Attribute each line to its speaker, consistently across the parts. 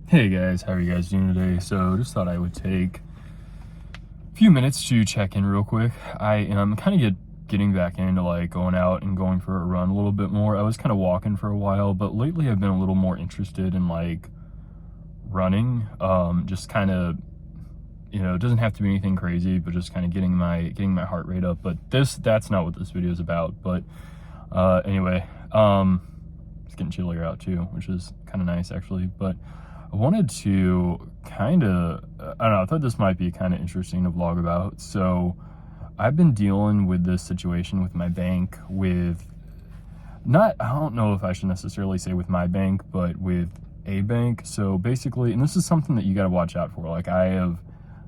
Speaker 1: Hey guys, how are you guys doing today? So just thought I would take a few minutes to check in real quick. I am kind of getting back into like going out and going for a run a little bit more. I was kind of walking for a while, but lately I've been a little more interested in like running. Just kind of, it doesn't have to be anything crazy, but just kind of getting my heart rate up. But that's not what this video is about. But anyway, it's getting chillier out too, which is kind of nice actually. But I wanted to I don't know, I thought this might be kind of interesting to vlog about. So I've been dealing with this situation with my bank I don't know if I should necessarily say with my bank, but with a bank. So basically, and this is something that you got to watch out for. Like I have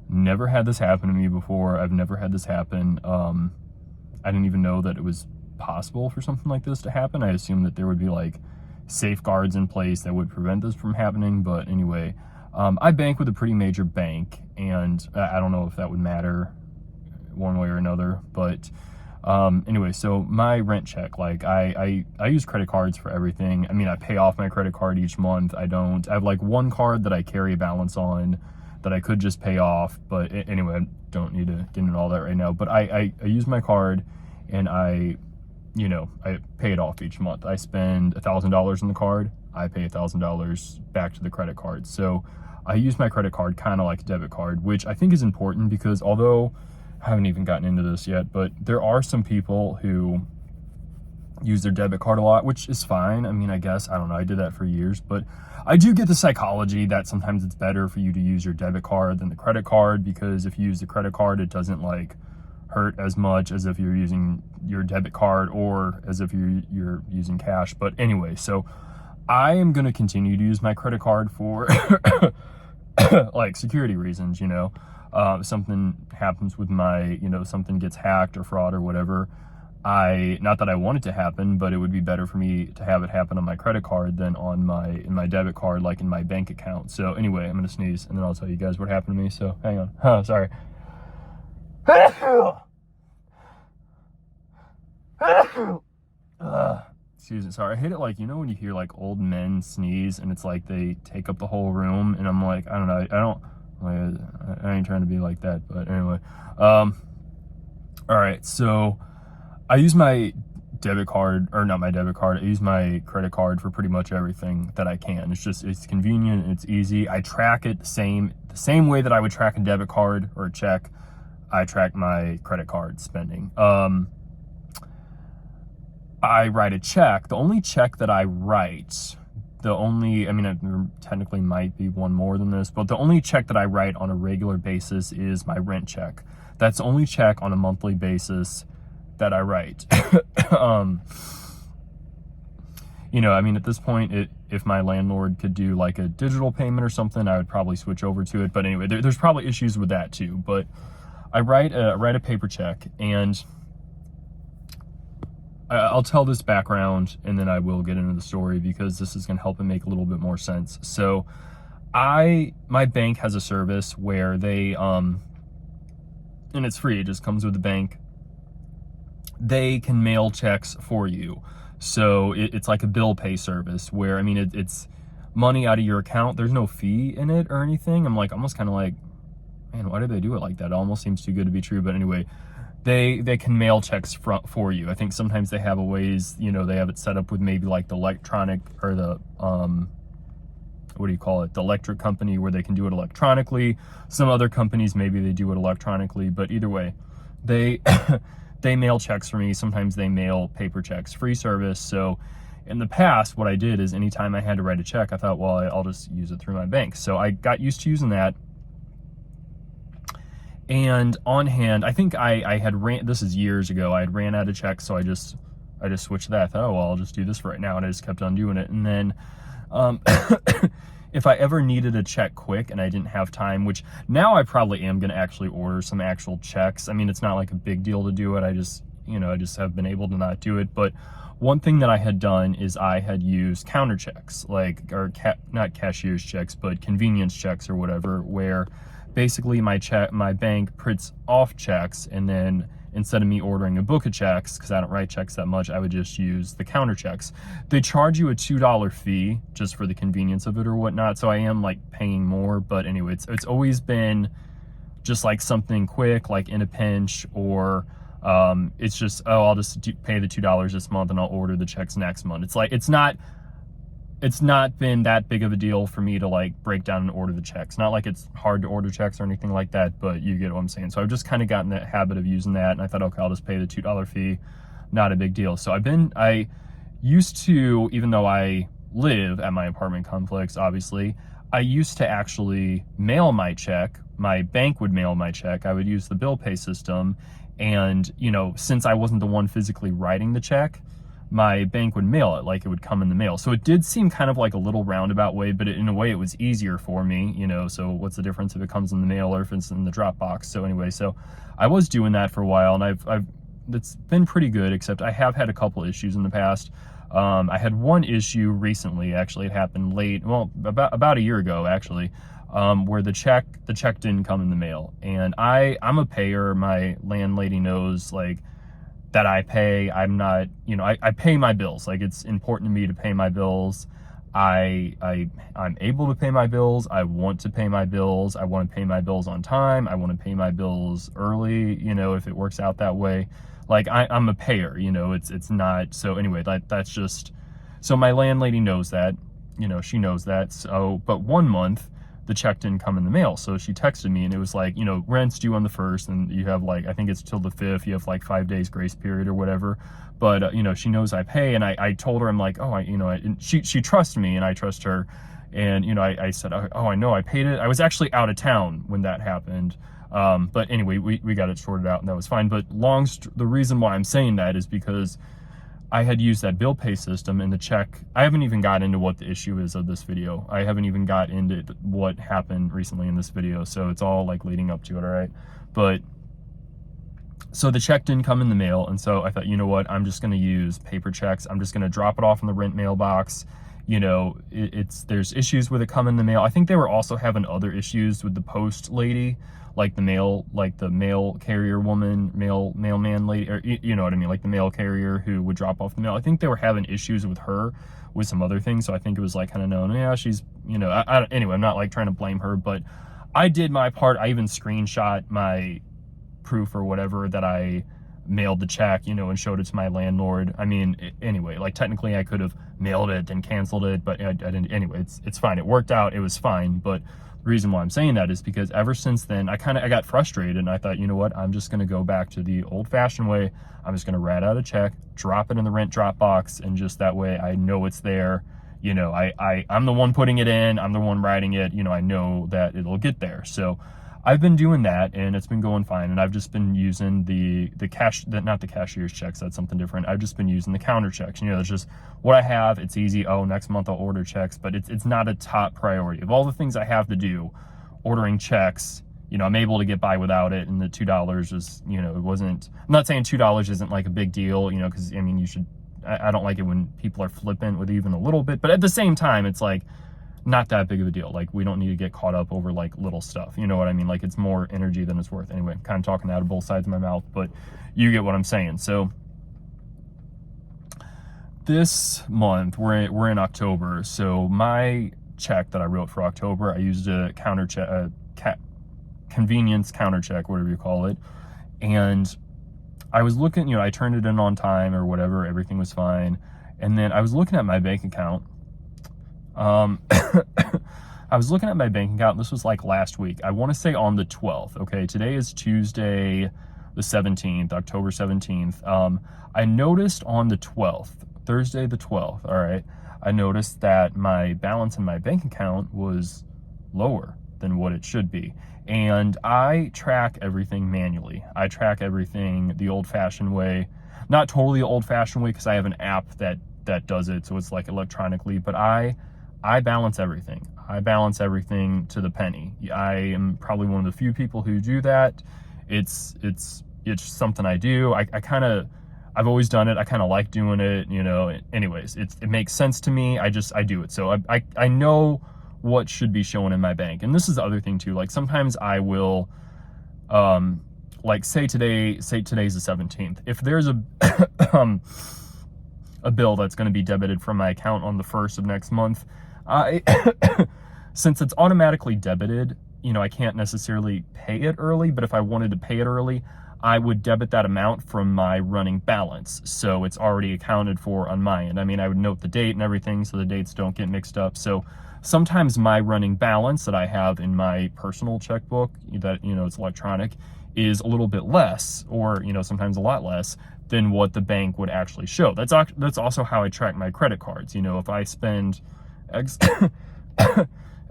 Speaker 1: never had this happen to me before. I've never had this happen. I didn't even know that it was possible for something like this to happen. I assumed that there would be like safeguards in place that would prevent this from happening. But anyway, I bank with a pretty major bank, and I don't know if that would matter one way or another, but anyway, so my rent check, like I use credit cards for everything. I mean, I pay off my credit card each month. I have like one card that I carry a balance on that I could just pay off, but anyway, I don't need to get into all that right now. But I use my card, and I pay it off each month. I spend $1,000 on the card, I pay $1,000 back to the credit card. So I use my credit card kind of like a debit card, which I think is important because although I haven't even gotten into this yet, but there are some people who use their debit card a lot, which is fine. I mean, I guess, I don't know, I did that for years, but I do get the psychology that sometimes it's better for you to use your debit card than the credit card, because if you use the credit card, it doesn't like hurt as much as if you're using your debit card or as if you're using cash. But anyway, so I am going to continue to use my credit card for like security reasons. Something happens with my, something gets hacked or fraud or whatever, not that I want it to happen, but it would be better for me to have it happen on my credit card than on in my debit card, like in my bank account. So anyway, I'm going to sneeze and then I'll tell you guys what happened to me. So hang on. Sorry. Excuse me, sorry. I hate it, like, when you hear like old men sneeze and it's like they take up the whole room, and I'm like, I don't know, I ain't trying to be like that, but anyway. All right, so I use my debit card, or not my debit card, I use my credit card for pretty much everything that I can. It's convenient, it's easy. I track it the same way that I would track a debit card or a check. I track my credit card spending. I write a check. The only check that I write, there technically might be one more than this, but the only check that I write on a regular basis is my rent check. That's the only check on a monthly basis that I write. At this point, if my landlord could do like a digital payment or something, I would probably switch over to it. But anyway, there's probably issues with that too. But I write a paper check, and I'll tell this background and then I will get into the story because this is going to help it make a little bit more sense. So my bank has a service where they, and it's free, it just comes with the bank. They can mail checks for you. So it's like a bill pay service where, it's money out of your account. There's no fee in it or anything. I'm like, almost kind of like, man, why do they do it like that? It almost seems too good to be true. But anyway, they can mail checks for you. I think sometimes they have they have it set up with maybe like the electronic or the, the electric company where they can do it electronically. Some other companies, maybe they do it electronically, but either way, they mail checks for me. Sometimes they mail paper checks, free service. So in the past, what I did is anytime I had to write a check, I thought, well, I'll just use it through my bank. So I got used to using that. And on hand, I think I had this is years ago, I had ran out of checks, so I just switched that. I thought, oh, well, I'll just do this for right now, and I just kept on doing it. And then if I ever needed a check quick and I didn't have time, which now I probably am going to actually order some actual checks. It's not like a big deal to do it. I just have been able to not do it. But one thing that I had done is I had used counter checks, not cashier's checks, but convenience checks or whatever, where basically my bank prints off checks and then instead of me ordering a book of checks, because I don't write checks that much, I would just use the counter checks. They charge you a $2 fee just for the convenience of it or whatnot, so I am like paying more. But anyway, it's always been just like something quick, like in a pinch, or it's just, oh, I'll just pay the $2 this month and I'll order the checks next month. It's like, it's not been that big of a deal for me to like break down and order the checks. Not like it's hard to order checks or anything like that, but you get what I'm saying. So I've just kind of gotten that habit of using that, and I thought, okay, I'll just pay the $2 fee. Not a big deal. So I used to, even though I live at my apartment complex, obviously, I used to actually mail my check. My bank would mail my check. I would use the bill pay system. And, you know, since I wasn't the one physically writing the check, my bank would mail it, like it would come in the mail. So it did seem kind of like a little roundabout way, but in a way it was easier for me, you know. So what's the difference if it comes in the mail or if it's in the drop box? So anyway, so I was doing that for a while, and I've it's been pretty good, except I have had a couple issues in the past. I had one issue recently, actually. It happened late, well, about a year ago, actually, where the check didn't come in the mail. And I'm a payer. My landlady knows, like, that I pay. I'm not, you know, I pay my bills. Like, it's important to me to pay my bills. I'm able to pay my bills. I want to pay my bills. I want to pay my bills on time. I want to pay my bills early, you know, if it works out that way. Like, I'm a payer, you know, it's not, so anyway, that's just, so my landlady knows that, you know, she knows that. So, but one month, the check didn't come in the mail. So she texted me, and it was like, you know, rent's due on the 1st, and you have like, I think it's till the 5th, you have like 5 days grace period or whatever. But, you know, she knows I pay, and I told her, I'm like, oh, she trusts me and I trust her. And, you know, I said, oh, I know I paid it. I was actually out of town when that happened. But anyway, we got it sorted out, and that was fine. But the reason why I'm saying that is because I had used that bill pay system, and the check, I haven't even got into what the issue is of this video. I haven't even got into what happened recently in this video. So it's all like leading up to it. All right. But so the check didn't come in the mail. And so I thought, you know what, I'm just going to use paper checks. I'm just going to drop it off in the rent mailbox. You know, there's issues with it coming in the mail. I think they were also having other issues with the post lady, like the mail carrier woman, mailman lady, or you know what I mean, like the mail carrier who would drop off the mail. I think they were having issues with her with some other things. So I think it was like kind of known, yeah, she's, you know, anyway, I'm not like trying to blame her, but I did my part. I even screenshot my proof or whatever that I mailed the check, you know, and showed it to my landlord. I mean, anyway, like technically I could have mailed it and canceled it, but I didn't. Anyway, it's fine. It worked out. It was fine. But the reason why I'm saying that is because ever since then, I got frustrated, and I thought, you know what, I'm just going to go back to the old fashioned way. I'm just going to write out a check, drop it in the rent drop box, and just that way I know it's there. You know, I'm the one putting it in, I'm the one writing it, you know, I know that it'll get there. So I've been doing that, and it's been going fine. And I've just been using not the cashier's checks, that's something different. I've just been using the counter checks. You know, that's just what I have. It's easy. Oh, next month I'll order checks, but it's not a top priority. Of all the things I have to do, ordering checks, you know, I'm able to get by without it. And the $2 is, you know, I'm not saying $2 isn't like a big deal, you know, because I mean, I don't like it when people are flippant with even a little bit, but at the same time, it's like, not that big of a deal. Like, we don't need to get caught up over like little stuff. You know what I mean? Like, it's more energy than it's worth. Anyway, I'm kind of talking out of both sides of my mouth, but you get what I'm saying. So this month we're in October. So my check that I wrote for October, I used a counter check, convenience counter check, whatever you call it. And I was looking, you know, I turned it in on time or whatever. Everything was fine. And then I was looking at my bank account. I was looking at my bank account, and this was like last week. I want to say on the 12th. Okay, today is Tuesday, the 17th, October 17th. I noticed on the 12th, Thursday the 12th, all right, I noticed that my balance in my bank account was lower than what it should be. And I track everything manually. I track everything the old-fashioned way. Not totally the old-fashioned way, because I have an app that does it, so it's like electronically, but I balance everything. I balance everything to the penny. I am probably one of the few people who do that. It's something I do. I've always done it. I kind of like doing it, you know. Anyways, it makes sense to me. I do it. So I know what should be shown in my bank. And this is the other thing too. Like, sometimes I will like say today's the 17th. If there's a a bill that's going to be debited from my account on the 1st of next month, I since it's automatically debited, you know, I can't necessarily pay it early, but if I wanted to pay it early, I would debit that amount from my running balance. So it's already accounted for on my end. I mean, I would note the date and everything so the dates don't get mixed up. So sometimes my running balance that I have in my personal checkbook that, you know, it's electronic, is a little bit less, or, you know, sometimes a lot less than what the bank would actually show. That's also how I track my credit cards. You know, if I spend X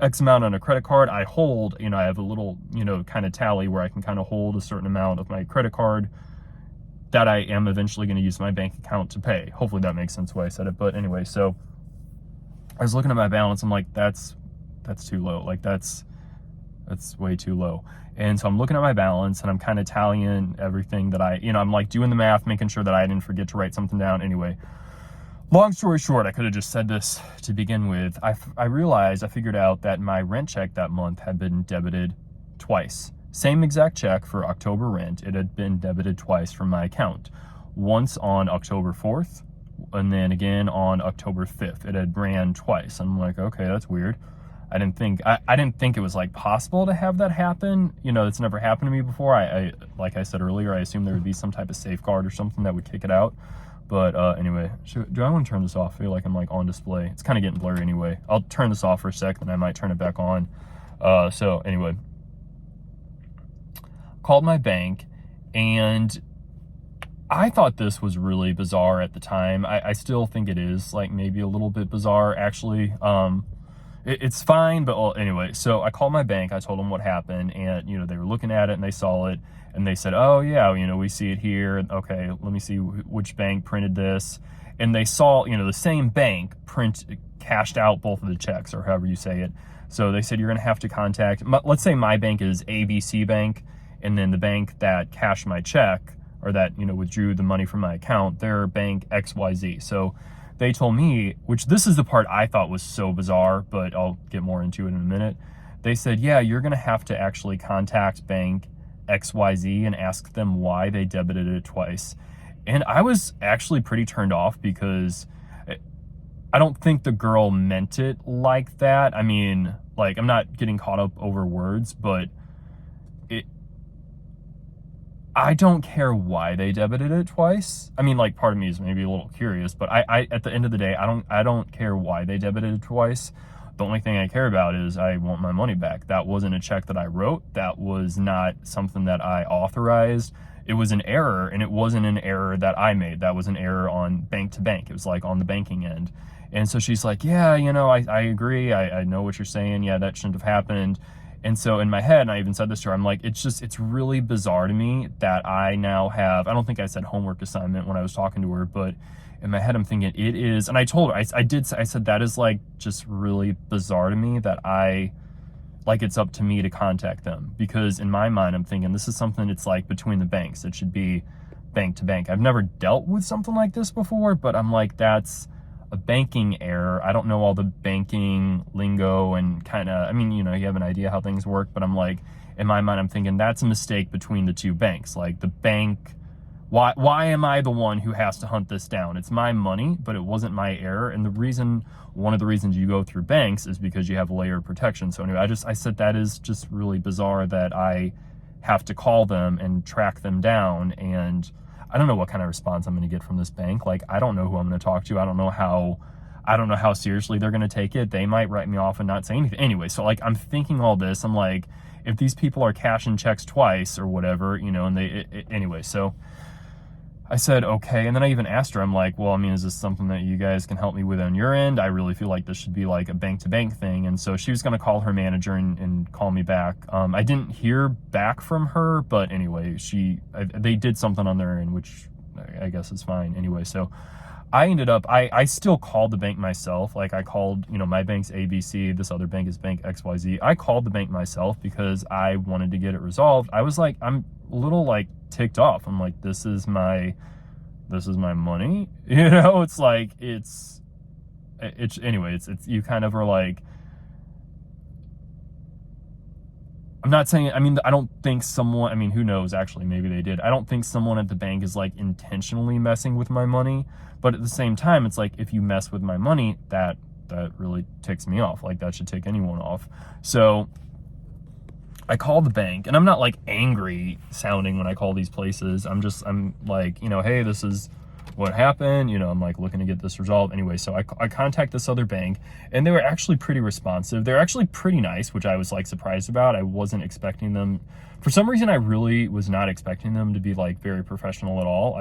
Speaker 1: X amount on a credit card, I hold, you know, I have a little, you know, kind of tally where I can kind of hold a certain amount of my credit card that I am eventually going to use my bank account to pay. Hopefully that makes sense the way I said it. But anyway, so I was looking at my balance. I'm like, that's too low. Like that's way too low. And so I'm looking at my balance and I'm kind of tallying everything that I'm like doing the math, making sure that I didn't forget to write something down. Anyway, long story short, I could have just said this to begin with. I realized, I figured out that my rent check that month had been debited twice. Same exact check for October rent. It had been debited twice from my account. Once on October 4th, and then again on October 5th. It had ran twice. I'm like, okay, that's weird. I didn't think it was like possible to have that happen. You know, it's never happened to me before. I like I said earlier, I assumed there would be some type of safeguard or something that would kick it out. But anyway, do I want to turn this off? I feel like I'm like on display. It's kind of getting blurry anyway. I'll turn this off for a sec, then I might turn it back on. So anyway, called my bank, and I thought this was really bizarre at the time. I still think it is, like, maybe a little bit bizarre, actually. It's fine, but well, anyway, so I called my bank. I told them what happened, and, you know, they were looking at it, and they saw it, and they said, oh, yeah, you know, we see it here. Okay, let me see which bank printed this. And they saw, you know, the same bank cashed out both of the checks, or however you say it. So they said, you're going to have to contact, let's say my bank is ABC Bank, and then the bank that cashed my check, or that, you know, withdrew the money from my account, their bank XYZ. So they told me, which this is the part I thought was so bizarre, but I'll get more into it in a minute. They said, yeah, you're going to have to actually contact bank XYZ and ask them why they debited it twice. And I was actually pretty turned off because I don't think the girl meant it like that. I mean, like, I'm not getting caught up over words, but I don't care why they debited it twice. I mean, like, part of me is maybe a little curious, but I at the end of the day, I don't care why they debited it twice. The only thing I care about is I want my money back. That wasn't a check that I wrote. That was not something that I authorized. It was an error, and it wasn't an error that I made. That was an error on bank to bank. It was like on the banking end. And so she's like, yeah, you know, I agree. I know what you're saying. Yeah, that shouldn't have happened. And so in my head, and I even said this to her, I'm like, it's really bizarre to me that I now have, I don't think I said homework assignment when I was talking to her, but in my head, I'm thinking it is, and I told her, I said, that is like just really bizarre to me that like it's up to me to contact them, because in my mind, I'm thinking this is something it's like between the banks. It should be bank to bank. I've never dealt with something like this before, but I'm like, that's a banking error. I don't know all the banking lingo and kind of, I mean, you know, you have an idea how things work, but I'm like, in my mind, I'm thinking that's a mistake between the two banks. Like the bank, why am I the one who has to hunt this down? It's my money, but it wasn't my error. And one of the reasons you go through banks is because you have a layer of protection. So anyway, I said that is just really bizarre that I have to call them and track them down, and I don't know what kind of response I'm going to get from this bank. Like, I don't know who I'm going to talk to. I don't know how seriously they're going to take it. They might write me off and not say anything. Anyway, so like, I'm thinking all this. I'm like, if these people are cashing checks twice or whatever, you know, and anyway, so I said, okay. And then I even asked her, I'm like, well, I mean, is this something that you guys can help me with on your end? I really feel like this should be like a bank-to-bank thing. And so she was going to call her manager and call me back. I didn't hear back from her, but anyway, they did something on their end, which I guess is fine. Anyway, so I ended up, I still called the bank myself. Like, I called, you know, my bank's ABC, this other bank is bank XYZ. I called the bank myself because I wanted to get it resolved. I was like, I'm a little like ticked off. I'm like, this is my money, you know. It's like, it's anyway, it's you kind of are like, I'm not saying, I mean, I don't think someone, I mean, who knows, actually, maybe they did. I don't think someone at the bank is like intentionally messing with my money. But at the same time, it's like, if you mess with my money, that really ticks me off. Like, that should tick anyone off. So I call the bank, and I'm not like angry sounding when I call these places. I'm like, you know, hey, this is what happened. You know, I'm like looking to get this resolved. Anyway, so I contact this other bank, and they were actually pretty responsive. They're actually pretty nice, which I was like surprised about. I wasn't expecting them. For some reason, I really was not expecting them to be like very professional at all.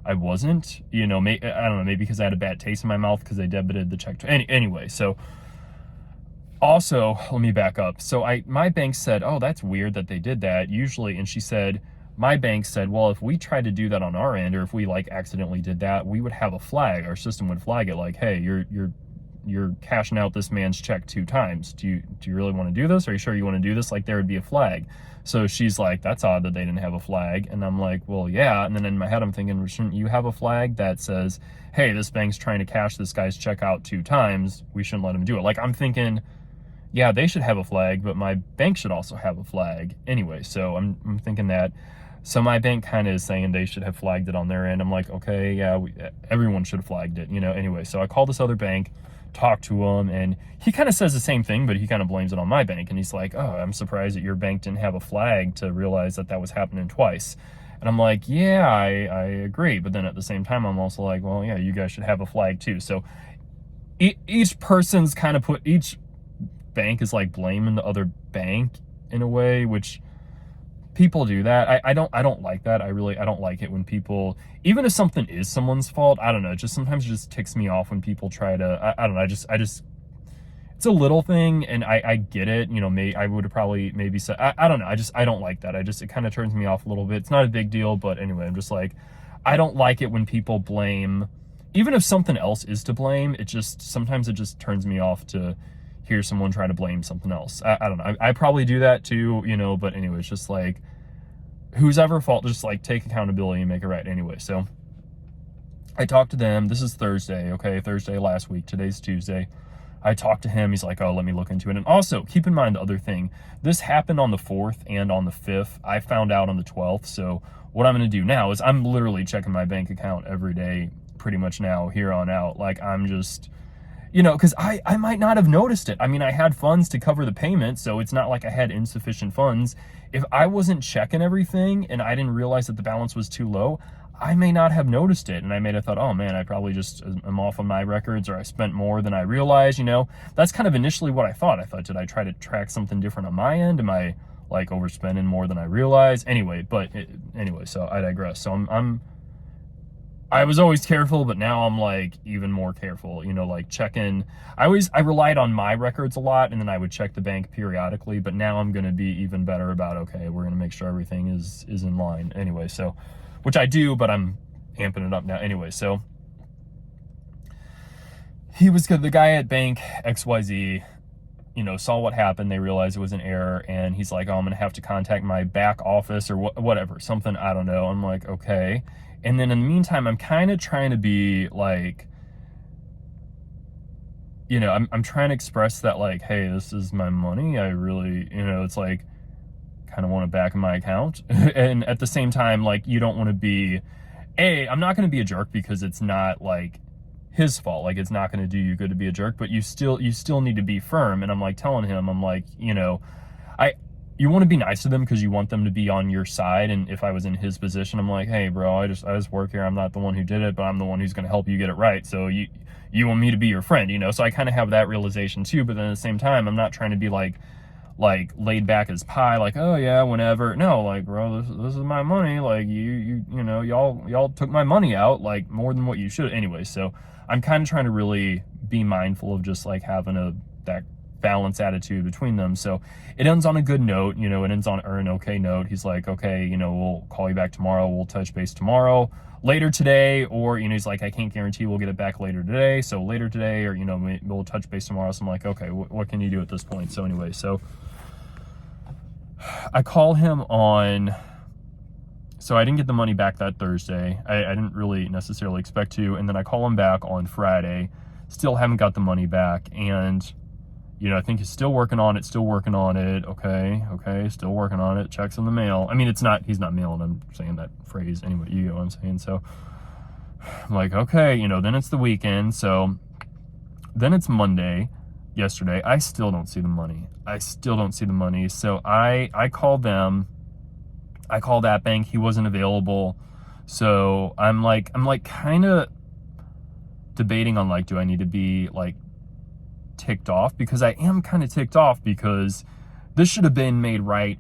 Speaker 1: I wasn't, you know, I don't know, maybe because I had a bad taste in my mouth because they debited the check. Anyway, so also, let me back up. So my bank said, oh, that's weird that they did that usually. And she said, my bank said, well, if we tried to do that on our end, or if we like accidentally did that, we would have a flag. Our system would flag it like, hey, you're cashing out this man's check 2 times. Do you really want to do this? Are you sure you want to do this? Like, there would be a flag. So she's like, that's odd that they didn't have a flag. And I'm like, well, yeah. And then in my head, I'm thinking, well, shouldn't you have a flag that says, hey, this bank's trying to cash this guy's check out 2 times. We shouldn't let him do it. Like, I'm thinking, yeah, they should have a flag, but my bank should also have a flag. Anyway, so I'm thinking that. So my bank kind of is saying they should have flagged it on their end. I'm like, okay, yeah, everyone should have flagged it, you know. Anyway, so I call this other bank, talk to him, and he kind of says the same thing, but he kind of blames it on my bank. And he's like, oh, I'm surprised that your bank didn't have a flag to realize that was happening twice. And I'm like, yeah, I agree. But then at the same time, I'm also like, well, yeah, you guys should have a flag too. So each person's kind of each bank is like blaming the other bank in a way, which people do that. I don't like that. I don't like it when people, even if something is someone's fault, I don't know, just sometimes it just ticks me off when people try to, I don't know, I just it's a little thing, and I get it, you know, I would have probably maybe said, I don't know, I don't like that. It kind of turns me off a little bit. It's not a big deal, but anyway, I'm just like, I don't like it when people blame, even if something else is to blame, sometimes it just turns me off to hear someone try to blame something else. I don't know. I probably do that too, you know, but anyway, it's just like, whose ever fault, just like take accountability and make it right anyway. So I talked to them. This is Thursday, okay? Thursday last week. Today's Tuesday. I talked to him. He's like, oh, let me look into it. And also, keep in mind the other thing. This happened on the 4th and on the 5th. I found out on the 12th. So what I'm going to do now is I'm literally checking my bank account every day pretty much now here on out. Like, I'm just, you know, because I might not have noticed it. I mean, I had funds to cover the payment, so it's not like I had insufficient funds. If I wasn't checking everything and I didn't realize that the balance was too low, I may not have noticed it. And I may have thought, oh man, I probably just am off on my records, or I spent more than I realized, you know. That's kind of initially what I thought. I thought, did I try to track something different on my end? Am I like overspending more than I realized? Anyway, so I digress. So I was always careful, but now I'm like even more careful, you know, like checking. I relied on my records a lot, and then I would check the bank periodically, but now I'm going to be even better about, okay, we're going to make sure everything is in line. Anyway, so, which I do, but I'm amping it up now. Anyway, so he was good. The guy at bank XYZ, you know, saw what happened. They realized it was an error, and he's like, oh, I'm going to have to contact my back office or whatever, something, I don't know. I'm like, okay. And then in the meantime, I'm kind of trying to be like, you know, I'm trying to express that like, hey, this is my money. I really, you know, it's like, kind of want it back in my account. And at the same time, like, you don't want to be, I'm not going to be a jerk because it's not like his fault. Like, it's not going to do you good to be a jerk, but you still need to be firm. And I'm like telling him, I'm like, you know, you want to be nice to them because you want them to be on your side. And if I was in his position, I'm like, hey, bro, I just work here. I'm not the one who did it, but I'm the one who's going to help you get it right. So you want me to be your friend, you know? So I kind of have that realization too. But then at the same time, I'm not trying to be like laid back as pie, like, oh yeah, whenever. No, like, bro, this is my money. Like, you know, y'all took my money out, like, more than what you should. Anyway, so I'm kind of trying to really be mindful of just like having that balance attitude between them. So it ends on a good note, you know, it ends on an okay note. He's like, okay, you know, we'll call you back tomorrow. We'll touch base tomorrow, later today, or, you know, he's like, I can't guarantee we'll get it back later today. So later today, or, you know, we'll touch base tomorrow. So I'm like, okay, what can you do at this point? So anyway, so I call him so I didn't get the money back that Thursday. I didn't really necessarily expect to. And then I call him back on Friday, still haven't got the money back. And I think he's still working on it, okay, still working on it, checks in the mail. I mean, he's not mailing, I'm saying that phrase anyway, you know what I'm saying? So I'm like, okay, then it's the weekend, so then it's Monday, yesterday, I still don't see the money. So I called them, I called that bank, he wasn't available. So I'm like kind of debating on, like, do I need to be, like, ticked off? Because I am kind of ticked off, because this should have been made right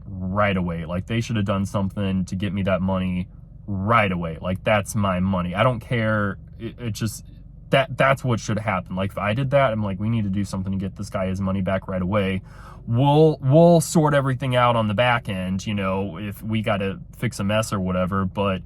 Speaker 1: away. Like, they should have done something to get me that money right away. Like, that's my money. I don't care. It just, that's what should happen. Like, if I did that, I'm like, we need to do something to get this guy his money back right away. We'll sort everything out on the back end, if we got to fix a mess or whatever, but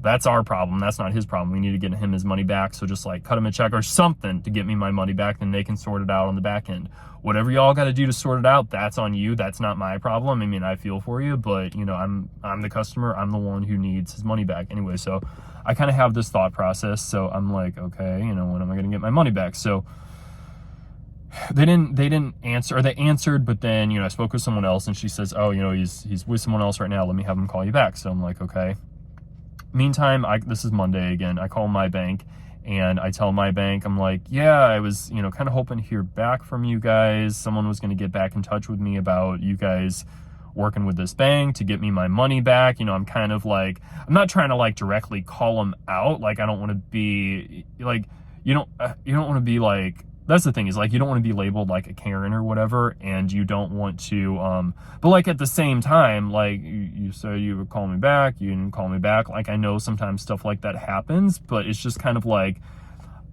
Speaker 1: that's our problem. That's not his problem. We need to get him his money back. So just, like, cut him a check or something to get me my money back. Then they can sort it out on the back end. Whatever y'all got to do to sort it out, that's on you. That's not my problem. I mean, I feel for you, but I'm the customer. I'm the one who needs his money back anyway. So I kind of have this thought process. So I'm like, okay, when am I going to get my money back? So they didn't answer, or they answered, but then, I spoke with someone else, and she says, oh, he's with someone else right now. Let me have him call you back. So I'm like, okay. Meantime, this is Monday again. I call my bank, and I tell my bank, I'm like, yeah, I was, kind of hoping to hear back from you guys. Someone was going to get back in touch with me about you guys working with this bank to get me my money back. I'm kind of like, I'm not trying to, like, directly call them out. Like, I don't want to be like, you don't want to be like, that's the thing, is, like, you don't want to be labeled like a Karen or whatever, and you don't want to, but, like, at the same time, like, you said you would call me back, you didn't call me back. Like, I know sometimes stuff like that happens, but it's just kind of like,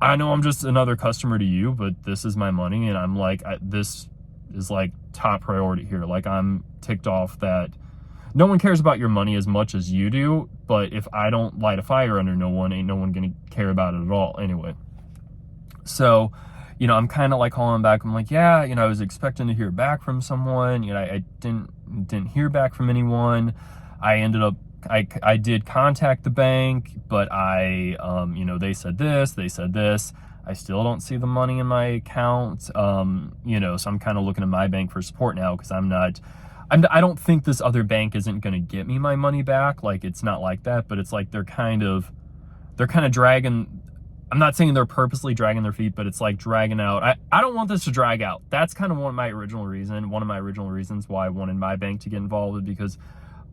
Speaker 1: I know I'm just another customer to you, but this is my money, and I'm like, this is, like, top priority here. Like, I'm ticked off that no one cares about your money as much as you do, but if I don't light a fire under no one, ain't no one gonna care about it at all anyway. So, I'm kind of, like, calling back. I'm like, yeah, I was expecting to hear back from someone. I didn't hear back from anyone. I ended up, I did contact the bank, but they said this. I still don't see the money in my account. So I'm kind of looking at my bank for support now, because I don't think this other bank isn't going to get me my money back. Like, it's not like that, but it's like they're kind of dragging. I'm not saying they're purposely dragging their feet, but it's like dragging out. I don't want this to drag out. That's kind of one of my original reasons why I wanted my bank to get involved, is because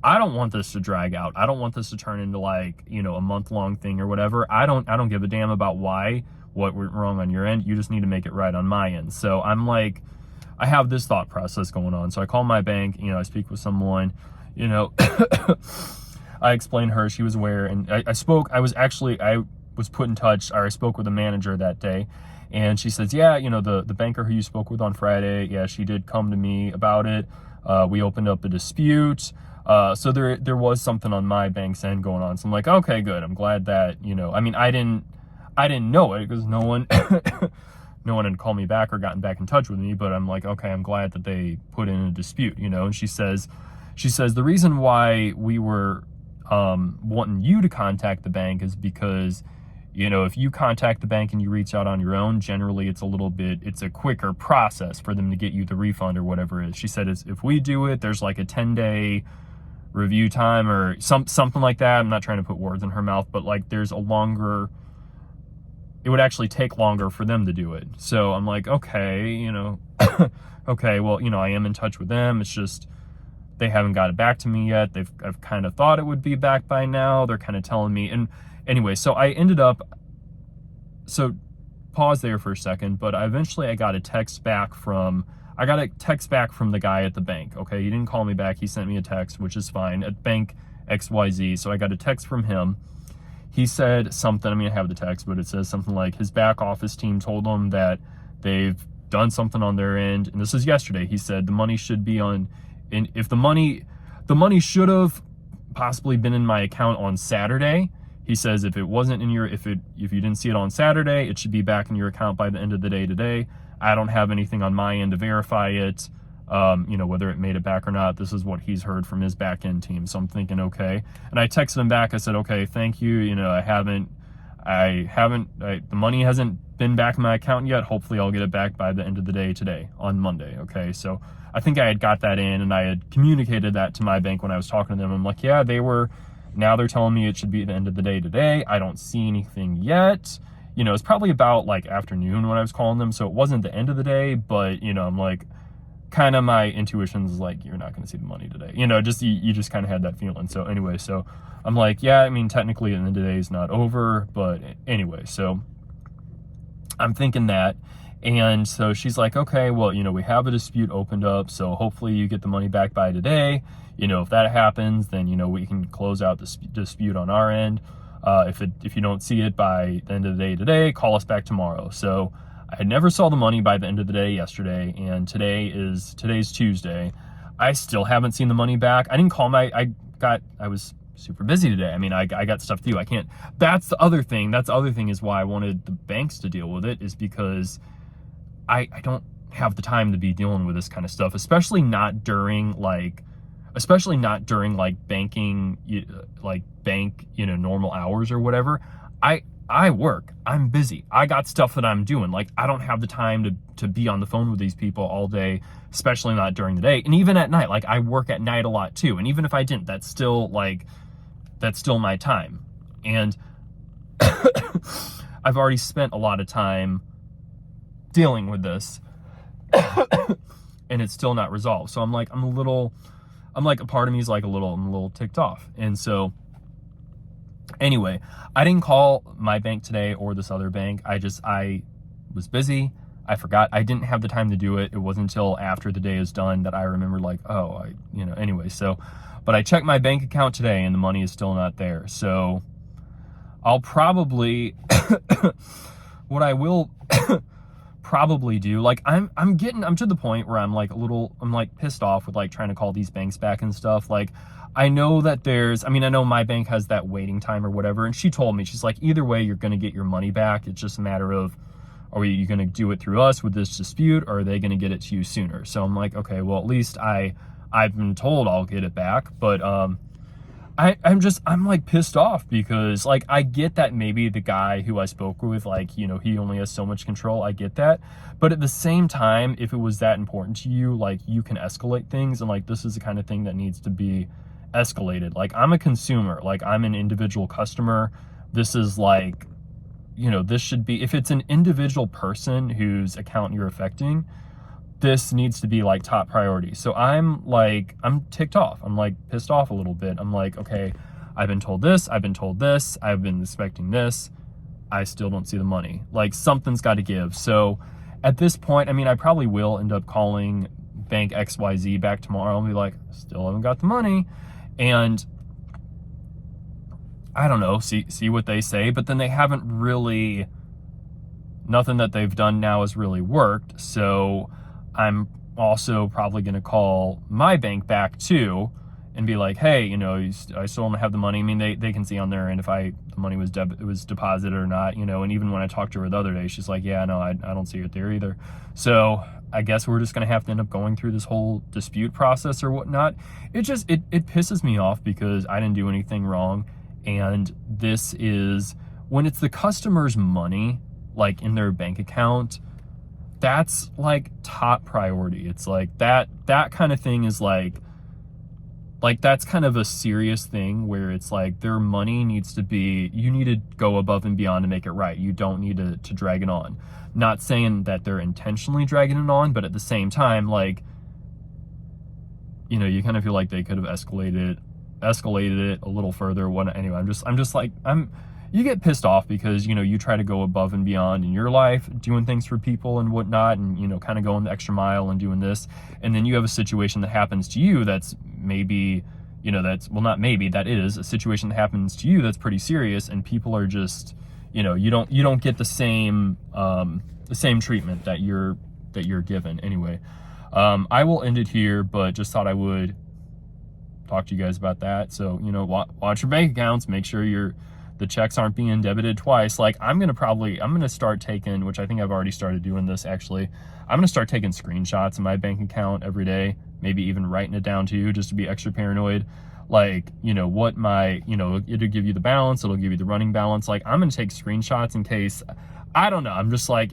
Speaker 1: I don't want this to drag out. I don't want this to turn into, like, a month-long thing or whatever. I don't give a damn about what went wrong on your end. You just need to make it right on my end. So I'm like, I have this thought process going on. So I call my bank, I speak with someone, I explained her, she was aware, and I was put in touch, or I spoke with a manager that day, and she says, yeah, the banker who you spoke with on Friday, yeah, she did come to me about it. We opened up a dispute. So there was something on my bank's end going on. So I'm like, okay, good. I'm glad that, I mean, I didn't know it, because no one had called me back or gotten back in touch with me, but I'm like, okay, I'm glad that they put in a dispute, and she says the reason why we were wanting you to contact the bank is because, if you contact the bank and you reach out on your own, generally it's a quicker process for them to get you the refund or whatever it is. She said, if we do it, there's like a 10-day review time or something like that. I'm not trying to put words in her mouth, but, like, it would actually take longer for them to do it. So I'm like, okay, okay, well, I am in touch with them. It's just, they haven't got it back to me yet. I've kind of thought it would be back by now. They're kind of telling me. And anyway, so pause there for a second, but I got a text back from the guy at the bank. Okay, he didn't call me back. He sent me a text, which is fine, at bank XYZ. So I got a text from him. He said something, I have the text, but it says something like his back office team told him that they've done something on their end. And this is yesterday. He said the money should be if the money should have possibly been in my account on Saturday. He says if it wasn't if you didn't see it on Saturday, it should be back in your account by the end of the day today. I don't have anything on my end to verify it, whether it made it back or not. This is what he's heard from his back end team. So I'm thinking, okay. And I texted him back. I said, okay, thank you. I The money hasn't been back in my account yet. Hopefully I'll get it back by the end of the day today on Monday. Okay. So I think I had got that in, and I had communicated that to my bank when I was talking to them. I'm like, yeah, now they're telling me it should be the end of the day today. I don't see anything yet. It's probably about like afternoon when I was calling them. So it wasn't the end of the day, but I'm like, kind of my intuition is like, you're not going to see the money today. You just kind of had that feeling. So anyway, so I'm like, yeah, I mean, technically the end of the day is not over, but anyway, so I'm thinking that. And so she's like, okay, well, we have a dispute opened up, so hopefully you get the money back by today. If that happens, then, we can close out the dispute on our end. If you don't see it by the end of the day today, call us back tomorrow. So I had never saw the money by the end of the day yesterday, and today's Tuesday. I still haven't seen the money back. I didn't call I was super busy today. I mean, I got stuff to do. I can't. That's the other thing. Is why I wanted the banks to deal with it, is because I don't have the time to be dealing with this kind of stuff, especially not during banking, normal hours or whatever. I work, I'm busy, I got stuff that I'm doing. Like, I don't have the time to be on the phone with these people all day, especially not during the day. And even at night, like, I work at night a lot too. And even if I didn't, that's still my time. And I've already spent a lot of time dealing with this and it's still not resolved. So I'm like, a part of me is like I'm a little ticked off. And so anyway, I didn't call my bank today or this other bank. I was busy. I forgot. I didn't have the time to do it. It wasn't until after the day is done that I remembered, anyway. So, but I checked my bank account today and the money is still not there. So I'll probably, what I will probably do, like, I'm to the point where I'm pissed off with like trying to call these banks back and stuff. Like, I know that I know my bank has that waiting time or whatever. And she told me, she's like, either way, you're going to get your money back. It's just a matter of, are you going to do it through us with this dispute, or are they going to get it to you sooner? So I'm like, okay, well, at least I've been told I'll get it back. But, I'm like pissed off because, like, I get that maybe the guy who I spoke with, like, he only has so much control. I get that. But at the same time, if it was that important to you, like, you can escalate things. And like, this is the kind of thing that needs to be escalated. Like, I'm a consumer, like, I'm an individual customer. This is like, this should be, if it's an individual person whose account you're affecting, this needs to be like top priority. So I'm ticked off. I'm like pissed off a little bit. I'm like, okay, I've been told this, I've been expecting this. I still don't see the money. Like, something's got to give. So at this point, I mean, I probably will end up calling bank XYZ back tomorrow and be like, still haven't got the money. And I don't know, see what they say, but then they haven't really, nothing that they've done now has really worked. So I'm also probably going to call my bank back too and be like, hey, I still don't have the money. I mean, they can see on their end if the money was deposited or not, and even when I talked to her the other day, she's like, yeah, no, I don't see it there either. So I guess we're just going to have to end up going through this whole dispute process or whatnot. It pisses me off because I didn't do anything wrong. And this is, when it's the customer's money, like in their bank account, that's like top priority. It's like that kind of thing is like that's kind of a serious thing where it's like their money needs to be, you need to go above and beyond to make it right. You don't need to drag it on. Not saying that they're intentionally dragging it on, but at the same time, like, you kind of feel like they could have escalated it a little further. Anyway, you get pissed off because, you try to go above and beyond in your life, doing things for people and whatnot, and, kind of going the extra mile and doing this. And then you have a situation that happens to you that's maybe, that is a situation that happens to you that's pretty serious, and people are just, you don't get the same treatment that you're given. Anyway, I will end it here, but just thought I would talk to you guys about that. So, watch your bank accounts, make sure the checks aren't being debited twice. Like, I'm going to start taking, which I think I've already started doing this actually. I'm going to start taking screenshots of my bank account every day, maybe even writing it down too, just to be extra paranoid. like, you know, what my, you know, it'll give you the balance, it'll give you the running balance. Like, I'm going to take screenshots in case, I don't know. I'm just like,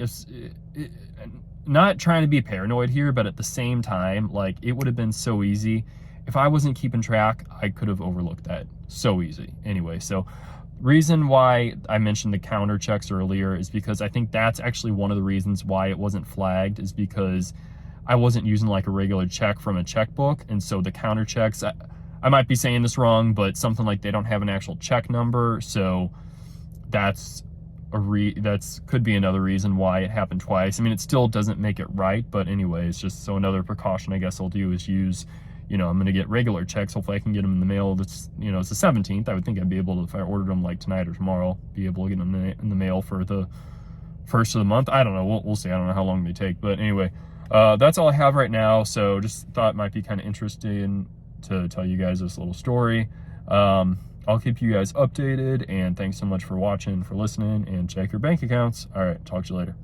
Speaker 1: not trying to be paranoid here, but at the same time, like, it would have been so easy. If I wasn't keeping track, I could have overlooked that so easy. Anyway, so reason why I mentioned the counter checks earlier is because I think that's actually one of the reasons why it wasn't flagged, is because I wasn't using like a regular check from a checkbook. And so the counter checks, I might be saying this wrong, but something like they don't have an actual check number. So that's could be another reason why it happened twice. I mean, it still doesn't make it right, but anyways, just so another precaution I guess I'll do is use, you know, I'm going to get regular checks. Hopefully I can get them in the mail. That's, you know, it's the 17th. I would think I'd be able to, if I ordered them like tonight or tomorrow, be able to get them in the mail for the first of the month. I don't know. We'll see. I don't know how long they take, but anyway, that's all I have right now. So just thought it might be kind of interesting to tell you guys this little story. I'll keep you guys updated, and thanks so much for watching, for listening, and check your bank accounts. All right, talk to you later.